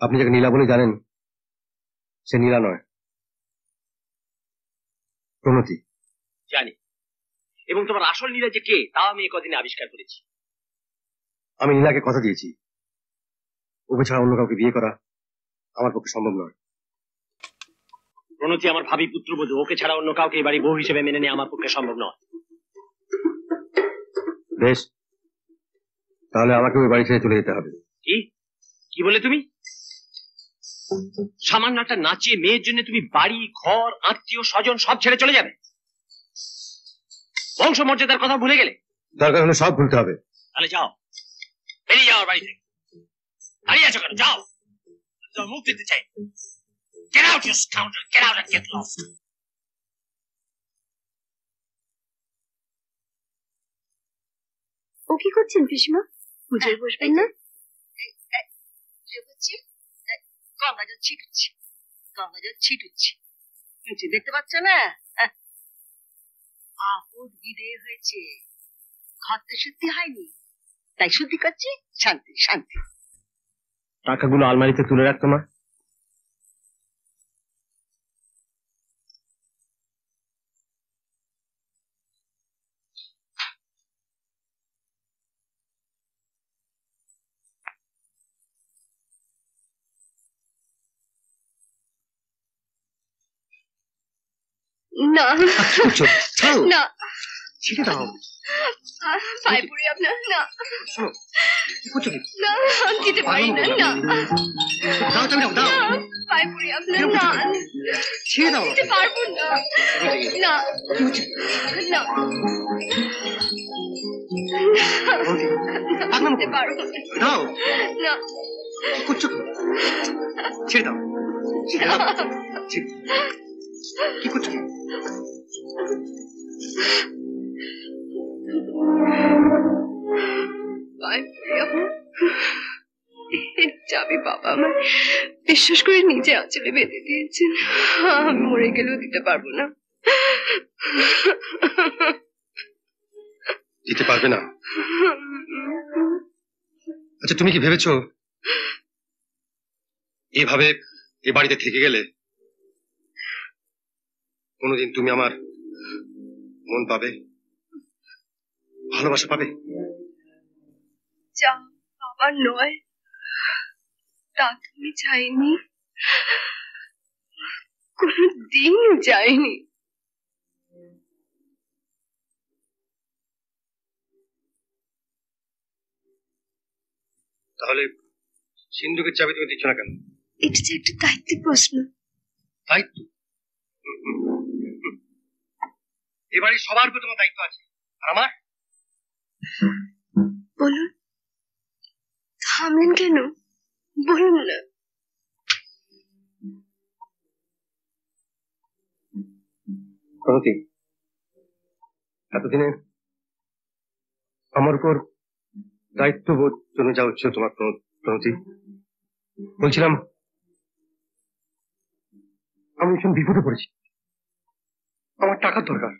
আপনি যাকে নীলা বলে জানেন সে নীলা নয়, প্রণতি। জানি, এবং তোমার আসল নীলা যে কে তাও আমি কদিনে আবিষ্কার করেছি। আমি নীলাকে কথা দিয়েছি, ওকে ছাড়া অন্য কাউকে বিয়ে করা আমার পক্ষে সম্ভব নয়। প্রণতি আমার ভাবি পুত্রবধূ, ওকে ছাড়া অন্য কাউকে এই বাড়ি বউ হিসেবে মেনে নেওয়া আমার পক্ষে সম্ভব নয়। বেশ, তাহলে আমাকে ওই বাড়ি ছেড়ে চলে যেতে হবে। কি কি বলে তুমি? সামান্য একটা নাচিয়ে মেয়ের জন্য তুমি বাড়ি ঘর আত্মীয় স্বজন সব ছেড়ে চলে যাবে? বংশ মর্যাদার কথা ভুলে গেলে? দরকার হলে সব ভুলতে হবে। তাহলে যাও, বেরিয়ে যাও বাড়ি থেকে। দাঁড়িয়ে আছো কেন? যাও, মুখ দিতে চাই। Get out, you scoundrel! Get out and get lost! ও কি করছেন পিসমা? পুজোয় বসবেন না? গঙ্গা জল ছিটুচ্ছি। নিচে দেখতে পাচ্ছ না? আপদ বিদেয় হয়েছে, ঘরটা শুদ্ধি হয়নি, তাই শুদ্ধি করছি। শান্তি শান্তি। টাকাগুলো আলমারিতে তুলে রাখতো না? না না, ছেড়ে দাও। পায়ে পড়ি আপনার। না শোনো, কি করছো? না, দিতে পারি না। না পায়ে পড়ি আপনার। না ছেড়ে দাও। দিতে পারবো না। না না, দিতে পারবো দাও। না। কি করছো? ছেড়ে দাও। কি করছো? চাবি বাবা আমার বিশ্বাস করে নিজে আঁচলে বেঁধে দিয়েছেন। আমি মরে গেলেও দিতে পারবো না। দিতে পারবে না? আচ্ছা, তুমি কি ভেবেছো এভাবে এ বাড়িতে থেকে গেলে কোনোদিন তুমি আমার মন পাবে, ভালোবাসা পাবে? যা বাবার নয় তা তুমি চাইনি, কোনদিন যাইনি। তাহলে সিন্ধুকের চাবি তুমি দিচ্ছ না কেন? এটা যে একটা দায়িত্বের প্রশ্ন। দায়িত্ব? এবারে সবার উপর তোমার দায়িত্ব আছে, আর আমার? বলুন, থামলেন কেন? বলুন না। প্রণতি, এতদিনে আমার উপর দায়িত্ববোধ জমে যা হচ্ছে তোমার। প্রণতি, বলছিলাম আমি ভীষণ বিপদে পড়েছি, আমার টাকার দরকার।